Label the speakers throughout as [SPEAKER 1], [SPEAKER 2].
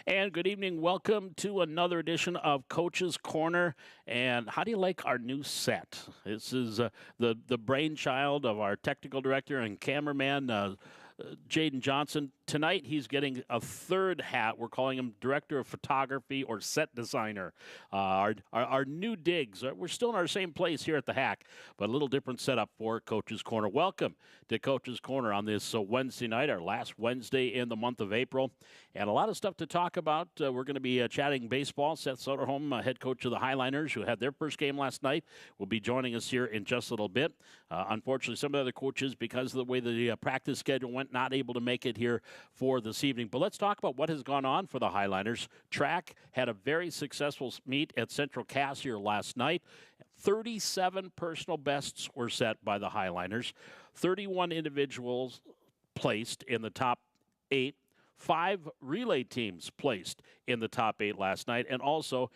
[SPEAKER 1] And good evening. Welcome to another edition of Coach's Corner. And how do you like our new set? This is the brainchild of our technical director and cameraman, Jaden Johnson. Tonight, he's getting a third hat. We're calling him Director of Photography or Set Designer. Our new digs, we're still in our same place here at the Hack, but a little different setup for Coach's Corner. Welcome to Coach's Corner on this Wednesday night, our last Wednesday in the month of April. And a lot of stuff to talk about. We're going to be chatting baseball. Seth Soderholm, head coach of the Highliners, who had their first game last night, will be joining us here in just a little bit. Unfortunately, some of the other coaches, because of the way the practice schedule went, not able to make it here for this evening. But let's talk about what has gone on for the Highliners. Track had a very successful meet at Central Cass here last night. 37 personal bests were set by the Highliners. 31 individuals placed in the top 8. 5 relay teams placed in the top 8 last night, and also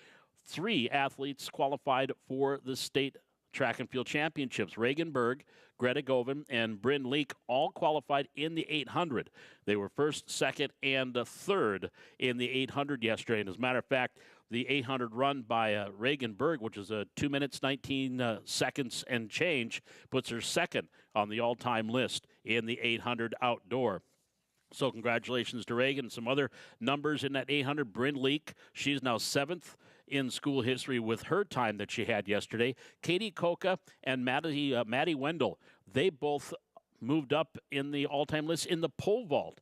[SPEAKER 1] 3 athletes qualified for the state track and field championships. Reagan Berg, Greta Govan, and Bryn Leak all qualified in the 800. They were first, second, and third in the 800 yesterday. And as a matter of fact, the 800 run by Reagan Berg, which is 2 minutes, 19 seconds and change, puts her second on the all-time list in the 800 outdoor. So congratulations to Reagan. Some other numbers in that 800. Bryn Leak, she's now 7th in school history with her time that she had yesterday. Katie Coca and Maddie Wendell, they both moved up in the all-time list in the pole vault.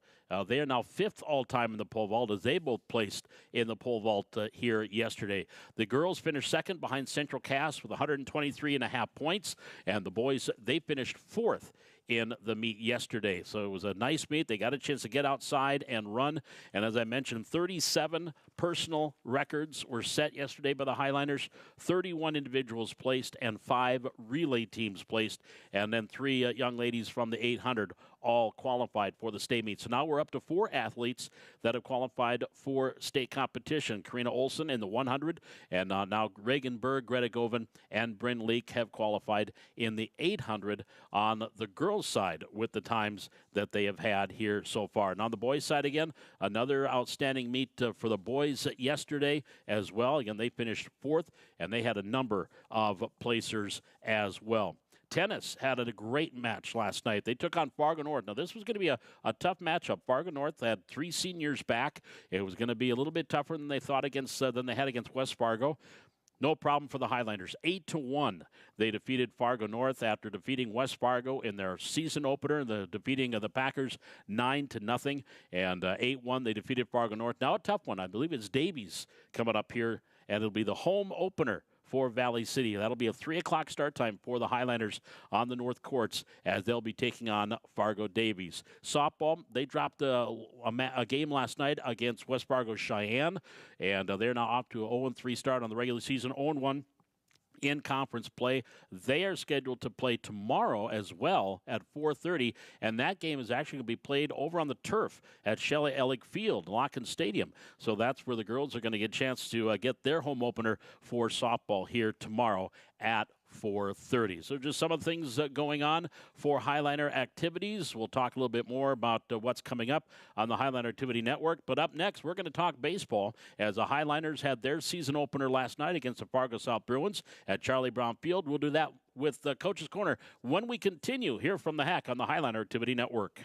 [SPEAKER 1] They are now 5th all-time in the pole vault as they both placed in the pole vault here yesterday. The girls finished second behind Central Cass with 123.5 points, and the boys, they finished 4th in the meet yesterday. So it was a nice meet. They got a chance to get outside and run. And as I mentioned, 37 personal records were set yesterday by the Highliners, 31 individuals placed, and 5 relay teams placed, and then 3 young ladies from the 800 all qualified for the state meet. So now we're up to 4 athletes that have qualified for state competition. Karina Olson in the 100, and now Reagan Berg, Greta Govan, and Bryn Leak have qualified in the 800 on the girls' side with the times that they have had here so far. And on the boys' side again, another outstanding meet for the boys yesterday as well. Again, they finished 4th, and they had a number of placers as well. Tennis had a great match last night. They took on Fargo North. Now, this was going to be a tough matchup. Fargo North had 3 seniors back. It was going to be a little bit tougher than they thought than they had against West Fargo. No problem for the Highlanders. 8-1, they defeated Fargo North after defeating West Fargo in their season opener, the defeating of the Packers 9-0, and 8-1 they defeated Fargo North. Now a tough one. I believe it's Davies coming up here, and it'll be the home opener for Valley City. That'll be a 3 o'clock start time for the Highlanders on the North Courts as they'll be taking on Fargo Davies. Softball, they dropped a game last night against West Fargo Cheyenne, and they're now off to an 0-3 start on the regular season, 0-1 in conference play. They are scheduled to play tomorrow as well at 4:30, and that game is actually going to be played over on the turf at Shelley Ellick Field, Locken Stadium. So that's where the girls are going to get a chance to get their home opener for softball here tomorrow at 4:30. So just some of the things going on for Highliner activities. We'll talk a little bit more about what's coming up on the Highliner Activity Network. But up next, we're going to talk baseball as the Highliners had their season opener last night against the Fargo South Bruins at Charlie Brown Field. We'll do that with the Coach's Corner when we continue here from the Hack on the Highliner Activity Network.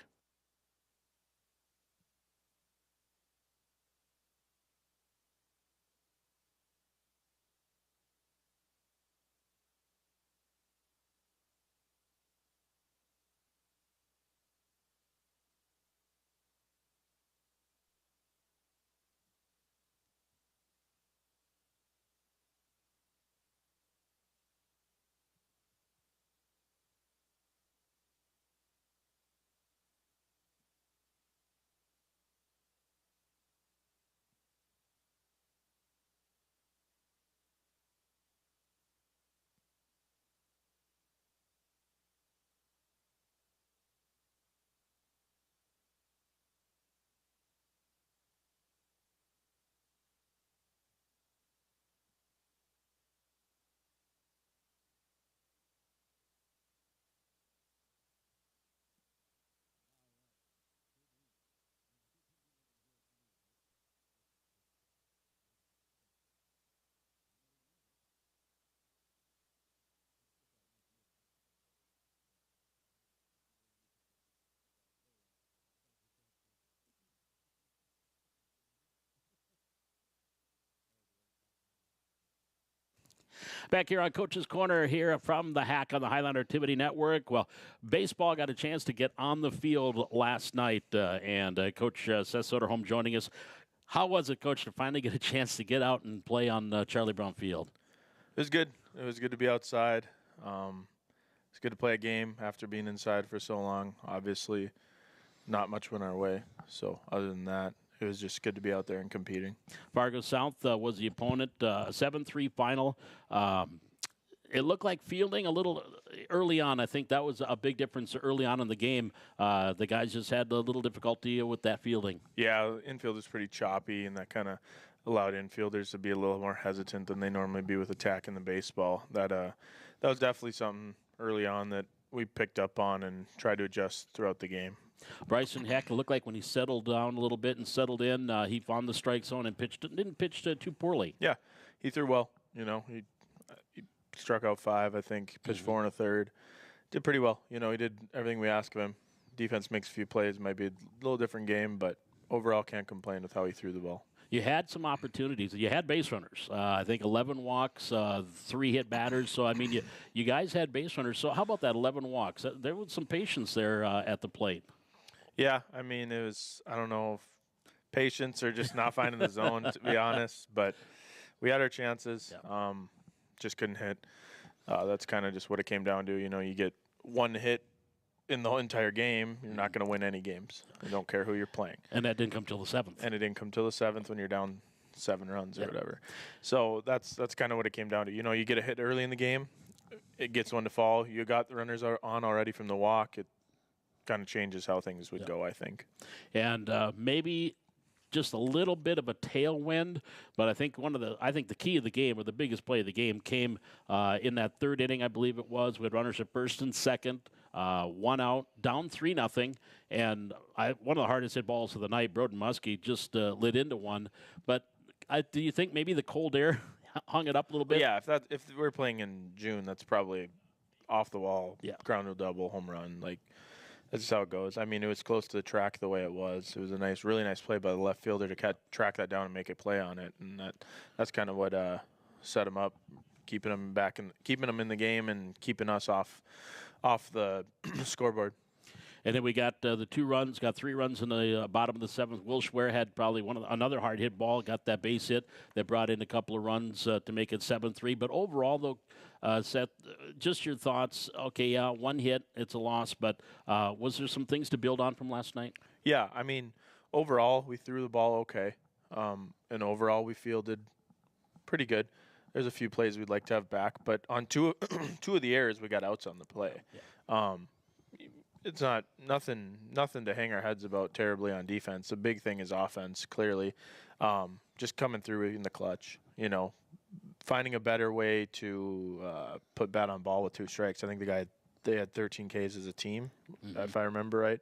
[SPEAKER 1] Back here on Coach's Corner here from the Hack on the Highlander Activity Network. Well, baseball got a chance to get on the field last night, and Coach Seth Soderholm joining us. How was it, Coach, to finally get a chance to get out and play on Charlie Brown Field?
[SPEAKER 2] It was good. It was good to be outside. It's good to play a game after being inside for so long. Obviously, not much went our way. So other than that, it was just good to be out there and competing.
[SPEAKER 1] Fargo South was the opponent, 7-3 final. It looked like fielding a little early on. I think that was a big difference early on in the game. The guys just had a little difficulty with that fielding.
[SPEAKER 2] Yeah, infield is pretty choppy, and that kind of allowed infielders to be a little more hesitant than they normally be with attacking the baseball. That was definitely something early on that we picked up on and tried to adjust throughout the game.
[SPEAKER 1] Bryson Heck, it looked like when he settled down a little bit and settled in, he found the strike zone and didn't pitch too poorly.
[SPEAKER 2] Yeah, he threw well. You know, he struck out 5, I think, pitched 4 1/3. Did pretty well. You know, he did everything we asked of him. Defense makes a few plays. Might be a little different game, but overall can't complain with how he threw the ball.
[SPEAKER 1] You had some opportunities. You had base runners. I think 11 walks, 3 hit batters. So, I mean, you guys had base runners. So how about that 11 walks? There was some patience there at the plate.
[SPEAKER 2] Yeah, I mean, it was, I don't know if patience or just not finding the zone, to be honest. But we had our chances.
[SPEAKER 1] Yeah.
[SPEAKER 2] Just couldn't hit. That's kind of just what it came down to. You know, you get one hit in the entire game, you're not going to win any games. You don't care who you're playing.
[SPEAKER 1] And that didn't come till the 7th.
[SPEAKER 2] And it didn't come till the 7th when you're down 7 runs or whatever. So that's kind of what it came down to. You know, you get a hit early in the game, it gets one to fall. You got the runners on already from the walk. It kind of changes how things would go, I think.
[SPEAKER 1] And maybe just a little bit of a tailwind, but I think the key of the game, or the biggest play of the game, came in that 3rd inning, I believe it was, with runners at first and second, 1 out, down 3-0, and one of the hardest hit balls of the night, Broden Muskie just lit into one. But do you think maybe the cold air hung it up a little bit?
[SPEAKER 2] Yeah, if we're playing in June, that's probably off the wall, ground rule double, home run, like. That's just how it goes. I mean, it was close to the track the way it was. It was a really nice play by the left fielder to track that down and make a play on it, and that's kind of what set him up, keeping him in the game and keeping us off the scoreboard.
[SPEAKER 1] And then we got the 2 runs, got 3 runs in the bottom of the 7th. Will Schwer had probably another hard hit ball, got that base hit that brought in a couple of runs to make it 7-3. But overall, though, Seth, just your thoughts. Okay, yeah, 1 hit, it's a loss, but was there some things to build on from last night?
[SPEAKER 2] Yeah, I mean, overall, we threw the ball okay. And overall, we fielded pretty good. There's a few plays we'd like to have back, but on two of the errors, we got outs on the play. Yeah. It's not nothing to hang our heads about terribly on defense. The big thing is offense, clearly. Just coming through in the clutch, you know, finding a better way to put bat on ball with 2 strikes. I think they had 13 Ks as a team, if I remember right.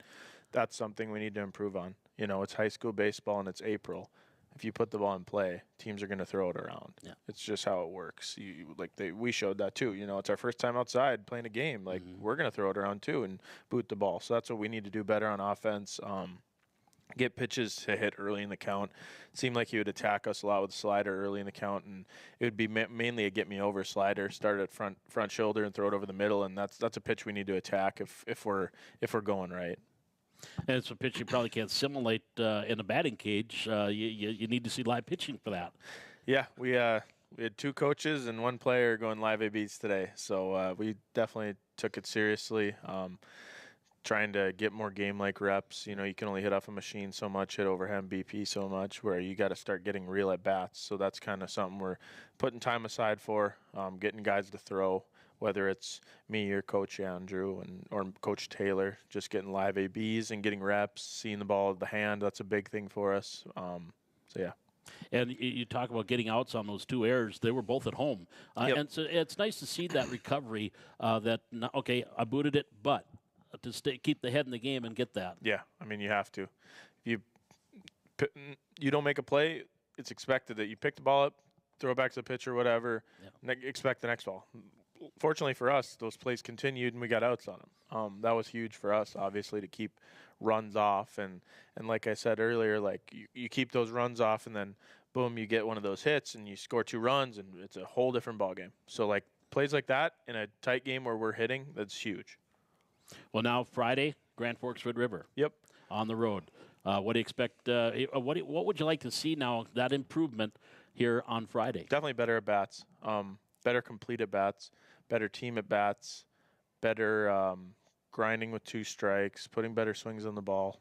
[SPEAKER 2] That's something we need to improve on. You know, it's high school baseball and it's April. If you put the ball in play, teams are going to throw it around. Yeah. It's just how it works. We showed that too. You know, it's our first time outside playing a game. Like, we're going to throw it around too and boot the ball. So that's what we need to do better on offense. Get pitches to hit early in the count. It seemed like he would attack us a lot with the slider early in the count, and it would be mainly a get-me-over slider. Start at front shoulder and throw it over the middle, and that's a pitch we need to attack if we're going right.
[SPEAKER 1] And it's a pitch you probably can't simulate in a batting cage. You need to see live pitching for that.
[SPEAKER 2] Yeah, we had 2 coaches and 1 player going live ABs today, so we definitely took it seriously. Trying to get more game-like reps. You know, you can only hit off a machine so much, hit overhand BP so much, where you got to start getting real at-bats. So that's kind of something we're putting time aside for, getting guys to throw, whether it's me or Coach Andrew or Coach Taylor, just getting live ABs and getting reps, seeing the ball at the hand. That's a big thing for us. So, yeah.
[SPEAKER 1] And you talk about getting outs on those 2 errors. They were both at home. And so it's nice to see that recovery I booted it, but to keep the head in the game and get that.
[SPEAKER 2] Yeah, I mean, you have to. If you don't make a play, it's expected that you pick the ball up, throw it back to the pitcher, whatever, expect the next ball. Fortunately for us, those plays continued and we got outs on them. That was huge for us, obviously, to keep runs off. And like I said earlier, like you keep those runs off, and then boom, you get one of those hits and you score 2 runs, and it's a whole different ball game. So like plays like that in a tight game where we're hitting, that's huge.
[SPEAKER 1] Well, now Friday, Grand Forks Red River.
[SPEAKER 2] Yep.
[SPEAKER 1] On the road. What do you expect? What would you like to see now, that improvement here on Friday?
[SPEAKER 2] Definitely better at bats, better complete at bats, better team at bats, better grinding with 2 strikes, putting better swings on the ball,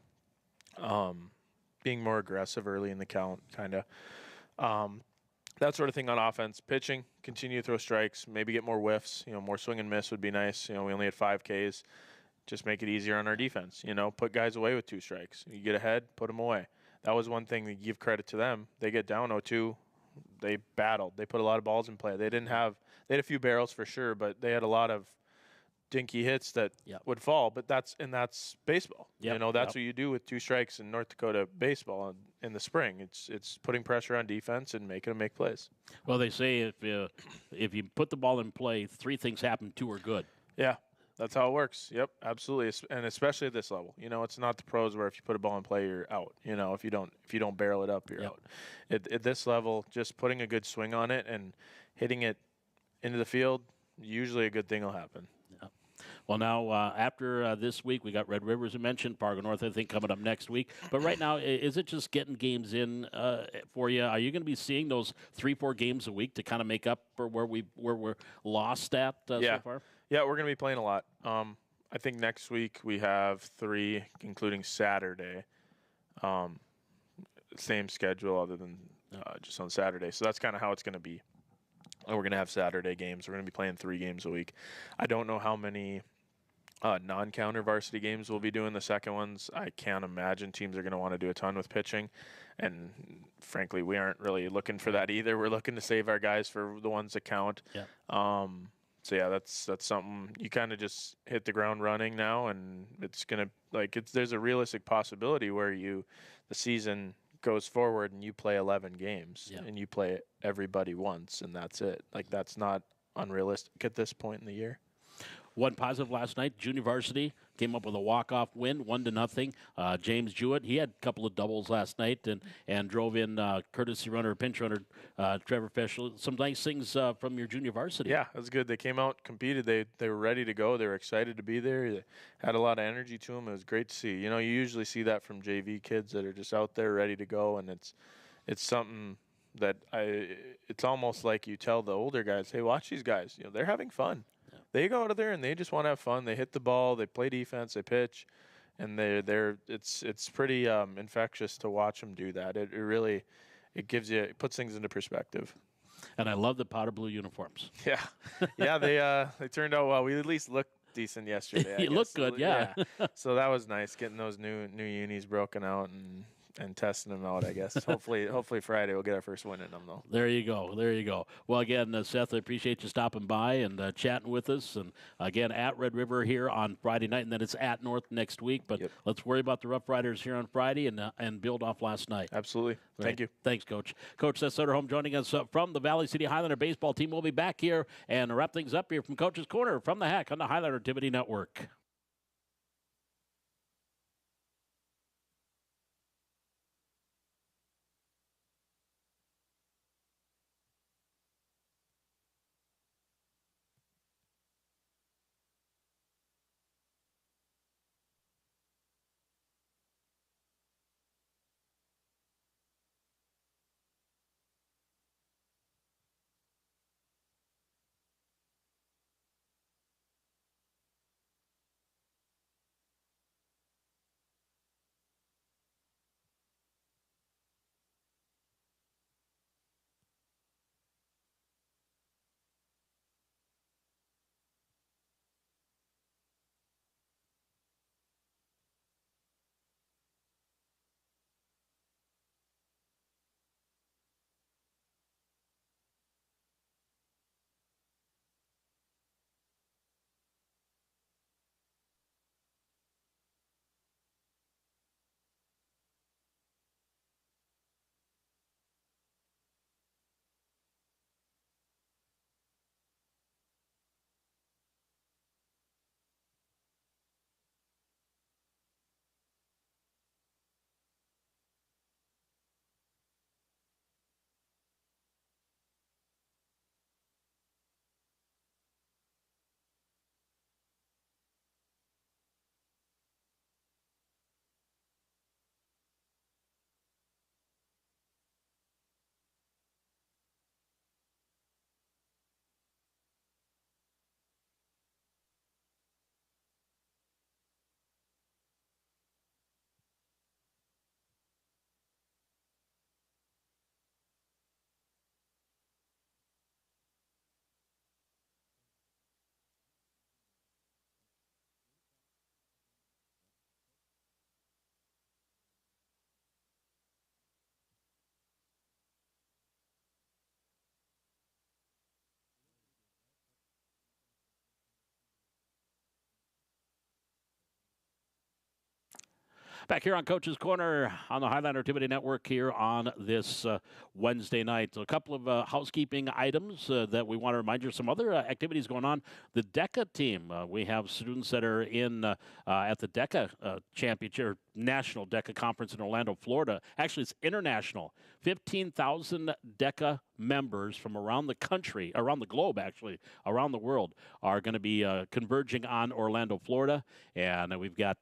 [SPEAKER 2] being more aggressive early in the count, kind of. That sort of thing on offense. Pitching, continue to throw strikes, maybe get more whiffs. More swing and miss would be nice. We only had 5 Ks. Just make it easier on our defense. Put guys away with 2 strikes. You get ahead, put them away. That was one thing that give credit to them. They get down 0-2. They battled. They put a lot of balls in play. They had a few barrels for sure, but they had a lot of dinky hits that would fall. But that's baseball.
[SPEAKER 1] Yep.
[SPEAKER 2] That's what you do with 2 strikes in North Dakota baseball in the spring. It's putting pressure on defense and making them make plays.
[SPEAKER 1] Well, they say if you put the ball in play, 3 things happen, 2 are good.
[SPEAKER 2] Yeah. That's how it works. Yep, absolutely, and especially at this level. It's not the pros where if you put a ball in play, you're out. If you don't barrel it up, you're out. At this level, just putting a good swing on it and hitting it into the field, usually a good thing will happen.
[SPEAKER 1] Well, now after this week, we got Red River, as you mentioned, Fargo North, I think, coming up next week. But right now, is it just getting games in for you? Are you going to be seeing those 3-4 games a week to kind of make up for where we're lost at so far?
[SPEAKER 2] Yeah, we're going to be playing a lot. I think next week we have 3, including Saturday. Same schedule other than just on Saturday. So that's kind of how it's going to be. We're going to have Saturday games. We're going to be playing 3 games a week. I don't know how many non-counter varsity games we'll be doing. The second ones, I can't imagine teams are going to want to do a ton with pitching. And frankly, we aren't really looking for that either. We're looking to save our guys for the ones that count.
[SPEAKER 1] Yeah.
[SPEAKER 2] So yeah, that's something you kind of just hit the ground running now, and it's gonna there's a realistic possibility where the season goes forward and you play 11 games and you play everybody once and that's it. That's not unrealistic at this point in the year.
[SPEAKER 1] One positive last night, junior varsity came up with a walk-off win, 1-0. James Jewett, he had a couple of doubles last night and drove in courtesy runner, pinch runner, Trevor Fischel. Some nice things from your junior varsity.
[SPEAKER 2] Yeah, it was good. They came out, competed. They were ready to go. They were excited to be there. They had a lot of energy to them. It was great to see. You usually see that from JV kids that are just out there ready to go, and it's something that it's almost like you tell the older guys, hey, watch these guys. They're having fun. They go out there and they just want to have fun. They hit the ball, they play defense, they pitch, and it's pretty infectious to watch them do that. It really it puts things into perspective.
[SPEAKER 1] And I love the powder blue uniforms.
[SPEAKER 2] Yeah, they turned out well. We at least looked decent yesterday.
[SPEAKER 1] You look good, yeah.
[SPEAKER 2] So that was nice getting those new unis broken out and testing them out, I guess. Hopefully Friday we'll get our first win in them, though.
[SPEAKER 1] There you go. Well, again, Seth, I appreciate you stopping by and chatting with us. And, again, at Red River here on Friday night, and then it's at North next week. But let's worry about the Rough Riders here on Friday and build off last night.
[SPEAKER 2] Absolutely.
[SPEAKER 1] Right.
[SPEAKER 2] Thank you.
[SPEAKER 1] Thanks, Coach. Coach Seth Soderholm joining us from the Valley City Highlander baseball team. We'll be back here and wrap things up here from Coach's Corner from the Hack on the Highlander Activity Network. Back here on Coach's Corner on the Highlander Activity Network here on this Wednesday night. So a couple of housekeeping items that we want to remind you of. Some other activities going on. The DECA team, we have students that are in at the DECA Championship, National DECA Conference in Orlando, Florida. Actually, it's international. 15,000 DECA members from around the country, around the globe, actually, around the world, are going to be converging on Orlando, Florida. And we've got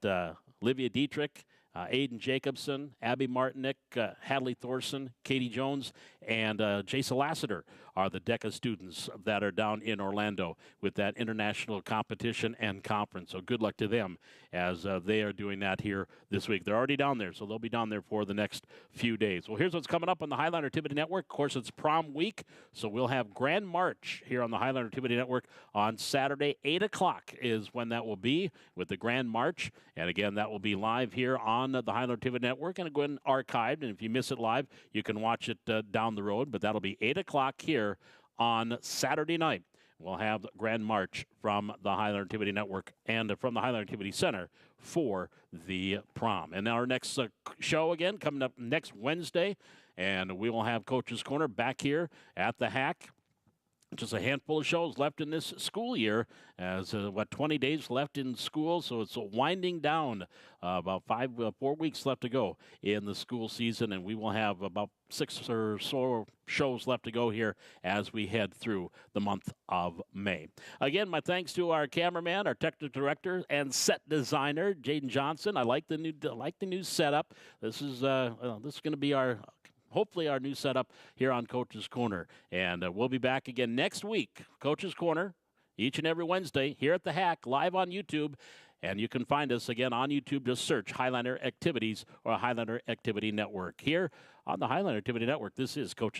[SPEAKER 1] Livia Dietrich, Aiden Jacobson, Abby Martinick, Hadley Thorson, Katie Jones, and Jason Lassiter are the DECA students that are down in Orlando with that international competition and conference. So good luck to them as they are doing that here this week. They're already down there, so they'll be down there for the next few days. Well, here's what's coming up on the Highlander Activity Network. Of course, it's prom week, so we'll have Grand March here on the Highlander Activity Network on Saturday. 8 o'clock is when that will be with the Grand March. And again, that will be live here on the Highlander Activity Network and go ahead and archived. And if you miss it live, you can watch it down the road. But that'll be 8 o'clock here on Saturday night. We'll have Grand March from the Highlander Activity Network and from the Highlander Activity Center for the prom. And our next show, again, coming up next Wednesday. And we will have Coach's Corner back here at the Hack. Just a handful of shows left in this school year, as 20 days left in school, so it's winding down. About 4 weeks left to go in the school season, and we will have about 6 or so shows left to go here as we head through the month of May. Again, my thanks to our cameraman, our technical director, and set designer, Jaden Johnson. I like the new setup. This is going to be hopefully our new setup here on Coach's Corner. And we'll be back again next week, Coach's Corner, each and every Wednesday here at the Hack, live on YouTube. And you can find us again on YouTube. Just search Highlander Activities or Highlander Activity Network. Here on the Highlander Activity Network, this is Coach's